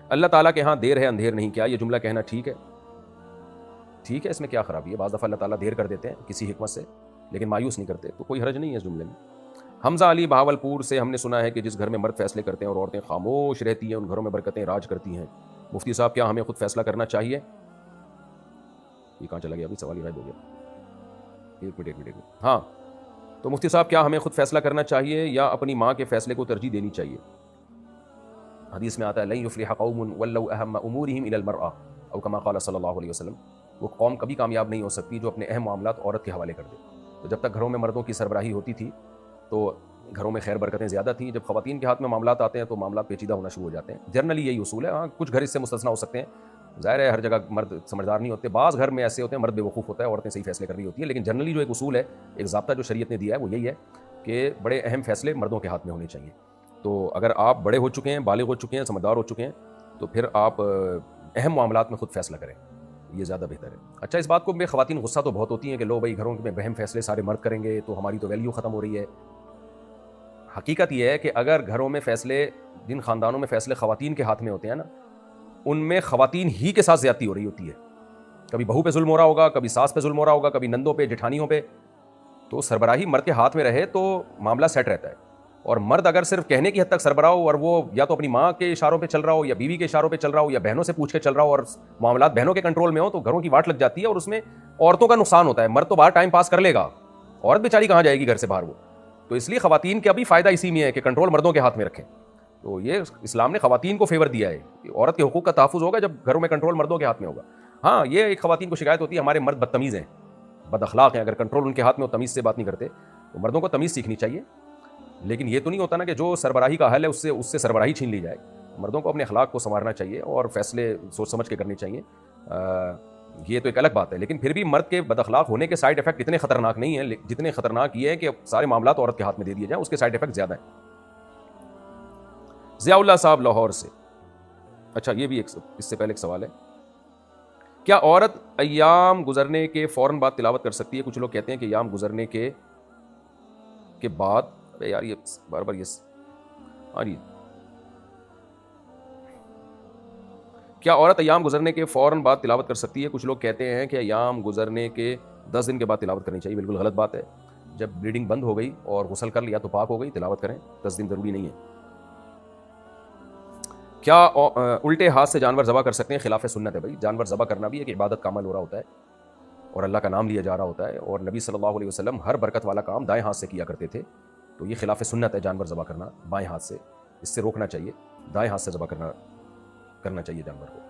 Speaker 1: اللہ تعالیٰ کے ہاں دیر ہے اندھیر نہیں، کیا یہ جملہ کہنا ٹھیک ہے؟ ٹھیک ہے، اس میں کیا خرابی ہے؟ بعض دفعہ اللہ تعالیٰ دیر کر دیتے ہیں کسی حکمت سے، لیکن مایوس نہیں کرتے، تو کوئی حرج نہیں ہے اس جملے میں۔ حمزہ علی بہاولپور سے، ہم نے سنا ہے کہ جس گھر میں مرد فیصلے کرتے ہیں اور عورتیں خاموش رہتی ہیں، ان گھروں میں برکتیں راج کرتی ہیں۔ مفتی صاحب، کیا ہمیں خود فیصلہ کرنا چاہیے؟ یہ کہاں چلا گیا؟ ابھی سوال ہی غائب ہو گیا۔ ایک منٹ۔ ہاں، تو مفتی صاحب، کیا ہمیں خود فیصلہ کرنا چاہیے یا اپنی ماں کے فیصلے کو ترجیح دینی چاہیے؟ حدیث میں آتا ہے لن یفلح قوم ولوا اہم امورہم الی المرأة، او کما قال صلی اللہ علیہ وسلم، وہ قوم کبھی کامیاب نہیں ہو سکتی جو اپنے اہم معاملات عورت کے حوالے کر دے۔ تو جب تک گھروں میں مردوں کی سربراہی ہوتی تھی تو گھروں میں خیر برکتیں زیادہ تھیں۔ جب خواتین کے ہاتھ میں معاملات آتے ہیں تو معاملات پیچیدہ ہونا شروع ہو جاتے ہیں۔ جنرلی یہی اصول ہے، ہاں کچھ گھر اس سے مستثنیٰ ہو سکتے ہیں، ظاہر ہے ہر جگہ مرد سمجھدار نہیں ہوتے، بعض گھر میں ایسے ہوتے ہیں مرد بیوقوف ہوتا ہے، عورتیں صحیح فیصلے کر رہی ہوتی ہیں، لیکن جنرلی جو ایک اصول ہے، ایک ضابطہ جو شریعت نے دیا ہے وہ یہی ہے کہ بڑے اہم فیصلے مردوں کے ہاتھ میں ہونے چاہیے۔ تو اگر آپ بڑے ہو چکے ہیں، بالغ ہو چکے ہیں، سمجھدار ہو چکے ہیں، تو پھر آپ اہم معاملات میں خود فیصلہ کریں، یہ زیادہ بہتر ہے۔ اچھا، اس بات کو میں خواتین غصہ تو بہت ہوتی ہیں کہ لو بھائی گھروں میں اہم فیصلے سارے مرد کریں گے تو ہماری تو ویلیو ختم ہو رہی ہے۔ حقیقت یہ ہے کہ اگر گھروں میں فیصلے، جن خاندانوں میں فیصلے خواتین کے ہاتھ میں ہوتے ہیں نا، ان میں خواتین ہی کے ساتھ زیادتی ہو رہی ہوتی ہے۔ کبھی بہو پہ ظلم ہو رہا ہوگا، کبھی ساس پہ ظلم ہو رہا ہوگا، کبھی نندوں پہ، جٹھانیوں پہ۔ تو سربراہی مرد کے ہاتھ میں رہے تو معاملہ سیٹ رہتا ہے، اور مرد اگر صرف کہنے کی حد تک سربراہ ہو، اور وہ یا تو اپنی ماں کے اشاروں پہ چل رہا ہو، یا بیوی کے اشاروں پہ چل رہا ہو، یا بہنوں سے پوچھ کے چل رہا ہو، اور معاملات بہنوں کے کنٹرول میں ہو، تو گھروں کی واٹ لگ جاتی ہے، اور اس میں عورتوں کا نقصان ہوتا ہے۔ مرد تو باہر ٹائم پاس کر لے گا، عورت بیچاری کہاں جائے گی گھر سے باہر وہ؟ تو اس لیے خواتین کا بھی فائدہ اسی میں ہے کہ کنٹرول مردوں کے ہاتھ میں رکھیں۔ تو یہ اسلام نے خواتین کو فیور دیا ہے کہ عورت کے حقوق کا تحفظ ہوگا جب گھروں میں کنٹرول مردوں کے ہاتھ میں ہوگا۔ ہاں، یہ ایک خواتین کو شکایت ہوتی ہے ہمارے مرد بدتمیز ہیں، بد اخلاق ہیں، اگر کنٹرول ان کے ہاتھ میں ہو، تمیز سے بات نہیں کرتے، تو مردوں کو تمیز سیکھنی چاہیے۔ لیکن یہ تو نہیں ہوتا نا کہ جو سربراہی کا حل ہے اس سے سربراہی چھین لی جائے۔ مردوں کو اپنے اخلاق کو سنوارنا چاہیے اور فیصلے سوچ سمجھ کے کرنے چاہیے۔ یہ تو ایک الگ بات ہے، لیکن پھر بھی مرد کے بد اخلاق ہونے کے سائیڈ افیکٹ اتنے خطرناک نہیں ہیں جتنے خطرناک یہ ہے کہ سارے معاملات عورت کے ہاتھ میں دے دیے جائیں، اس کے سائیڈ افیکٹ زیادہ ہیں۔ ضیاء اللہ صاحب لاہور سے، اچھا یہ بھی اس سے پہلے ایک سوال ہے، کیا عورت ایام گزرنے کے فوراً بعد تلاوت کر سکتی ہے؟ کچھ لوگ کہتے ہیں کہ ایام گزرنے کے بعد، ارے یار یہ بار بار یہ، ہاں جی، کیا عورت ایام گزرنے کے فوراً بعد تلاوت کر سکتی ہے؟ کچھ لوگ کہتے ہیں کہ ایام گزرنے کے 10 دن کے بعد تلاوت کرنی چاہیے. بالکل غلط بات ہے. جب بلیڈنگ بند ہو گئی اور غسل کر لیا تو پاک ہو گئی, تلاوت کریں, 10 دن ضروری نہیں ہے. کیا الٹے ہاتھ سے جانور ذبح کر سکتے ہیں؟ خلاف سنت ہے بھائی. جانور ذبح کرنا بھی ایک عبادت کا عمل ہو رہا ہوتا ہے اور اللہ کا نام لیا جا رہا ہوتا ہے, اور نبی صلی اللہ علیہ وسلم ہر برکت والا کام دائیں ہاتھ سے کیا کرتے تھے. تو یہ خلاف سنت ہے جانور ذبح کرنا بائیں ہاتھ سے. اس سے روکنا چاہیے, دائیں ہاتھ سے ذبح کرنا چاہیے جانور کو.